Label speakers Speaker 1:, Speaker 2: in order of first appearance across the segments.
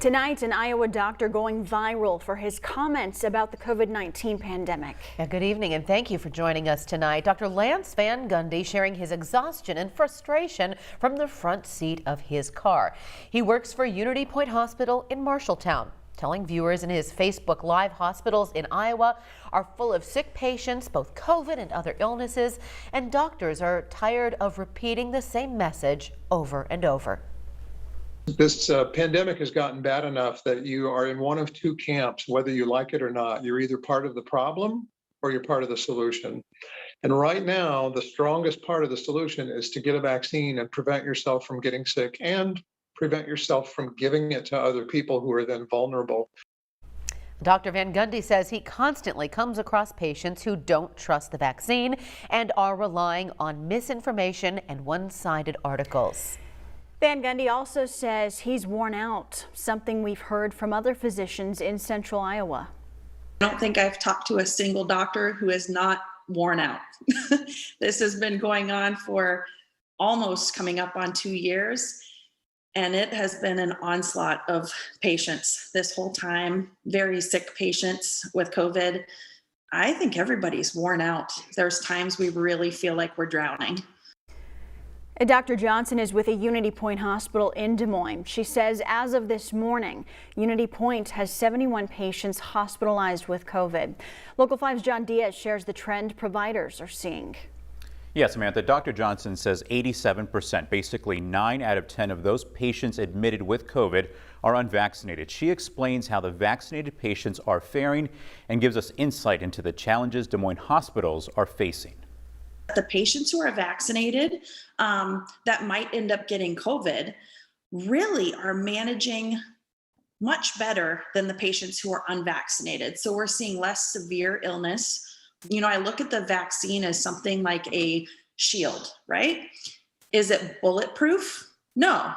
Speaker 1: Tonight, an Iowa doctor going viral for his comments about the COVID-19 pandemic.
Speaker 2: Yeah, good evening and thank you for joining us tonight. Dr. Lance VANGUNDY sharing his exhaustion and frustration from the front seat of his car. He works for Unity Point Hospital in Marshalltown, telling viewers in his Facebook Live hospitals in Iowa are full of sick patients, both COVID and other illnesses, and doctors are tired of repeating the same message over and over.
Speaker 3: This pandemic has gotten bad enough that you are in one of two camps, whether you like it or not. You're either part of the problem or you're part of the solution. And right now, the strongest part of the solution is to get a vaccine and prevent yourself from getting sick and prevent yourself from giving it to other people who are then vulnerable.
Speaker 2: Dr. VANGUNDY says he constantly comes across patients who don't trust the vaccine and are relying on misinformation and one-sided articles.
Speaker 1: VANGUNDY also says he's worn out, something we've heard from other physicians in central Iowa.
Speaker 4: I don't think I've talked to a single doctor who is not worn out. This has been going on for almost coming up on 2 years, and it has been an onslaught of patients this whole time, very sick patients with COVID. I think everybody's worn out. There's times we really feel like we're drowning.
Speaker 1: Dr. Johnson is with a Unity Point Hospital in Des Moines. She says as of this morning, Unity Point has 71 patients hospitalized with COVID. Local 5's John Diaz shares the trend providers are seeing.
Speaker 5: Yes, Samantha, Dr. Johnson says 87%, basically 9 out of 10 of those patients admitted with COVID are unvaccinated. She explains how the vaccinated patients are faring and gives us insight into the challenges Des Moines hospitals are facing.
Speaker 4: The patients who are vaccinated that might end up getting COVID really are managing much better than the patients who are unvaccinated. So we're seeing less severe illness. You know, I look at the vaccine as something like a shield, right? Is it bulletproof? No,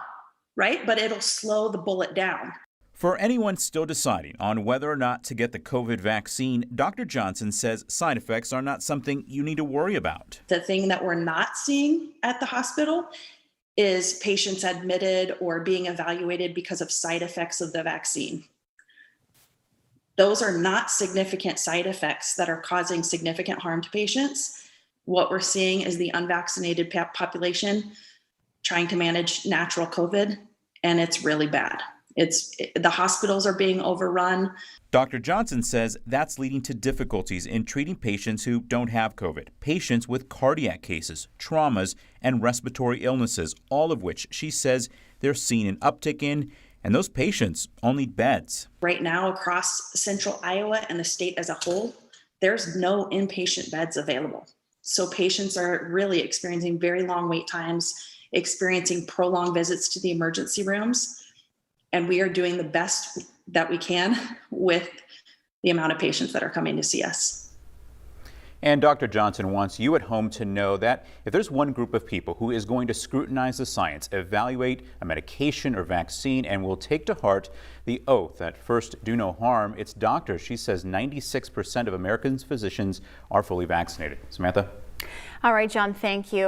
Speaker 4: right? But it'll slow the bullet down.
Speaker 5: For anyone still deciding on whether or not to get the COVID vaccine, Dr. Johnson says side effects are not something you need to worry about.
Speaker 4: The thing that we're not seeing at the hospital is patients admitted or being evaluated because of side effects of the vaccine. Those are not significant side effects that are causing significant harm to patients. What we're seeing is the unvaccinated population trying to manage natural COVID, and it's really bad. The hospitals are being overrun.
Speaker 5: Dr. Johnson says that's leading to difficulties in treating patients who don't have COVID, patients with cardiac cases, traumas, and respiratory illnesses, all of which she says they're seeing an uptick in, and those patients all need beds.
Speaker 4: Right now, across central Iowa and the state as a whole, there's no inpatient beds available. So patients are really experiencing very long wait times, experiencing prolonged visits to the emergency rooms. And we are doing the best that we can with the amount of patients that are coming to see us.
Speaker 5: And Dr. Johnson wants you at home to know that if there's one group of people who is going to scrutinize the science, evaluate a medication or vaccine, and will take to heart the oath that first do no harm, it's doctors. She says 96% of American physicians are fully vaccinated. Samantha?
Speaker 1: All right, John, thank you.